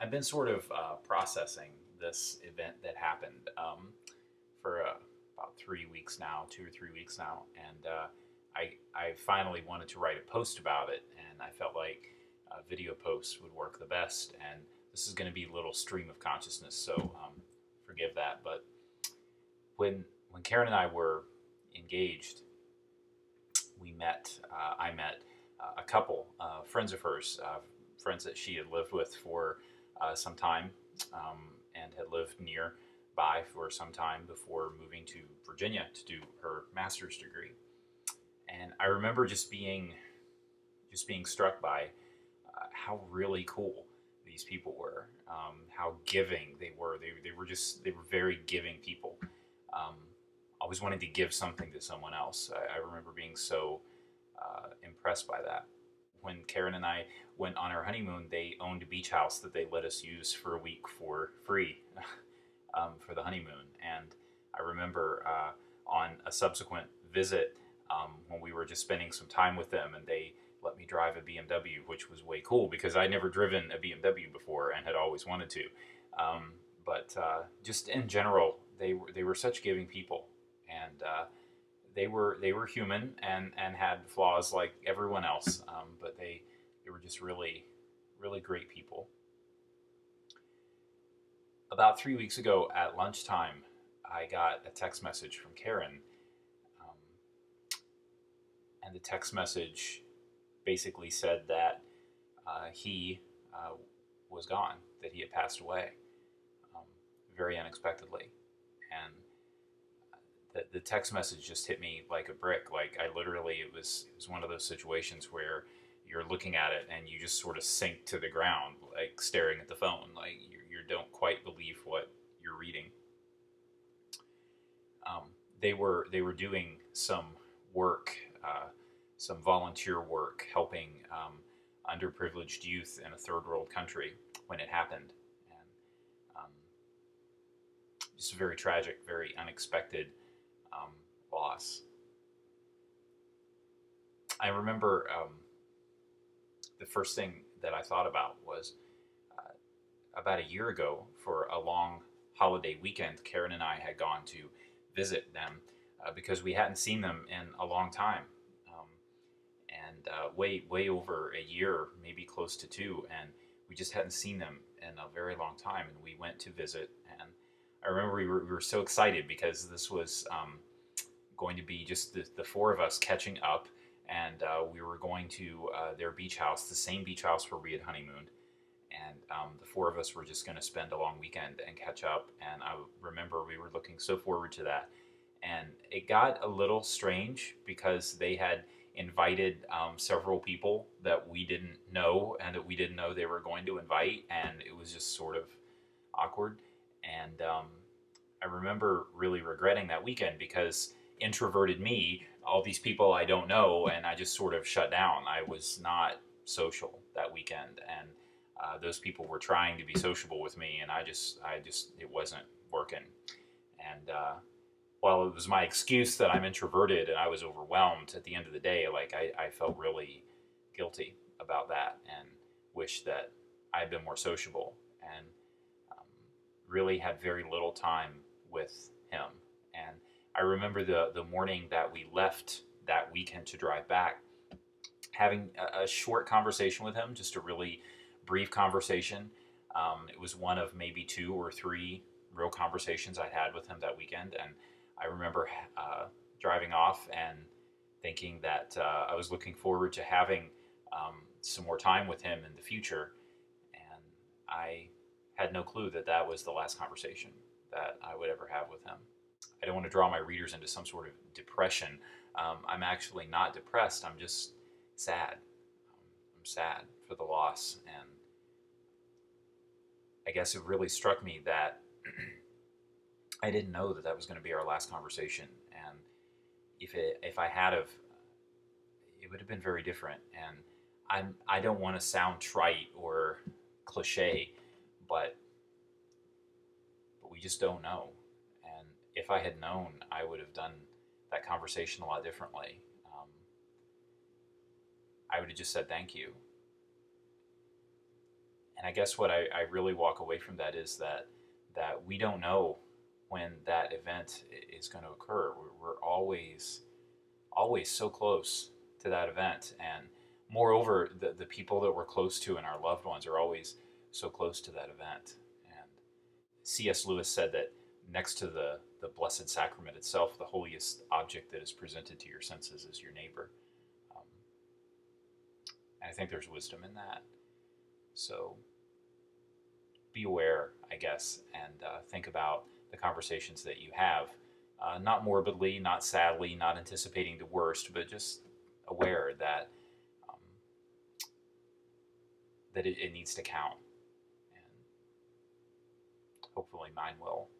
I've been sort of processing this event that happened for about 3 weeks now, 2 or 3 weeks now, and I finally wanted to write a post about it, and I felt like video posts would work the best. And this is going to be a little stream of consciousness, so forgive that. But when Karen and I were engaged, we met. I met a couple friends of hers, friends that she had lived with for some time, and had lived nearby for some time before moving to Virginia to do her master's degree. And I remember just being struck by how really cool these people were, how giving they were. They were very giving people. Always wanting to give something to someone else. I remember being so impressed by that. When Karen and I went on our honeymoon, they owned a beach house that they let us use for a week for free for the honeymoon. And I remember on a subsequent visit, when we were just spending some time with them, and they let me drive a BMW, which was way cool because I'd never driven a BMW before and had always wanted to. But just in general, they were such giving people, and they were human and had flaws like everyone else, but they were just really great people. About 3 weeks ago at lunchtime, I got a text message from Karen, um, and the text message basically said that he was gone, that he had passed away, um, very unexpectedly. And the text message just hit me like a brick. Like, I literally, it was one of those situations where you're looking at it and you just sort of sink to the ground, like staring at the phone, like you don't quite believe what you're reading. Um, they were doing some work, some volunteer work, helping underprivileged youth in a third world country when it happened, and um, just a very tragic, very unexpected um, loss. I remember the first thing that I thought about was about a year ago for a long holiday weekend. Karen and I had gone to visit them because we hadn't seen them in a long time, um, and way over a year, maybe close to two, and we just hadn't seen them in a very long time. And we went to visit, and I remember we were so excited because this was going to be just the four of us catching up, and we were going to their beach house, the same beach house where we had honeymooned, and the four of us were just going to spend a long weekend and catch up. And I remember we were looking so forward to that, and it got a little strange because they had invited several people that we didn't know and that we didn't know they were going to invite, and it was just sort of awkward. And I remember really regretting that weekend because introverted me, all these people I don't know, and I just sort of shut down. I was not social that weekend, and those people were trying to be sociable with me, and it wasn't working. And while it was my excuse that I'm introverted and I was overwhelmed, at the end of the day, like I felt really guilty about that and wish that I had been more sociable, and um, really had very little time with him. And I remember the morning that we left that weekend to drive back, having a short conversation with him, just a really brief conversation. It was one of maybe two or three real conversations I'd had with him that weekend. And I remember driving off and thinking that I was looking forward to having some more time with him in the future. And I had no clue that that was the last conversation that I would ever have with him. I don't want to draw my readers into some sort of depression. I'm actually not depressed. I'm just sad. I'm sad for the loss, and I guess it really struck me that I didn't know that that was going to be our last conversation. And if I had have, it would have been very different. And I don't want to sound trite or cliche, but we just don't know. And if I had known, I would have done that conversation a lot differently. I would have just said thank you. And I guess what I really walk away from that is that we don't know when that event is going to occur. We're always so close to that event, and moreover, the people that we're close to and our loved ones are always so close to that event. And C.S. Lewis said that next to the Blessed Sacrament itself, the holiest object that is presented to your senses is your neighbor. Um, and I think there's wisdom in that. So be aware, I guess, and think about the conversations that you have. Not morbidly, not sadly, not anticipating the worst, but just aware that um, it needs to count. And hopefully mine will.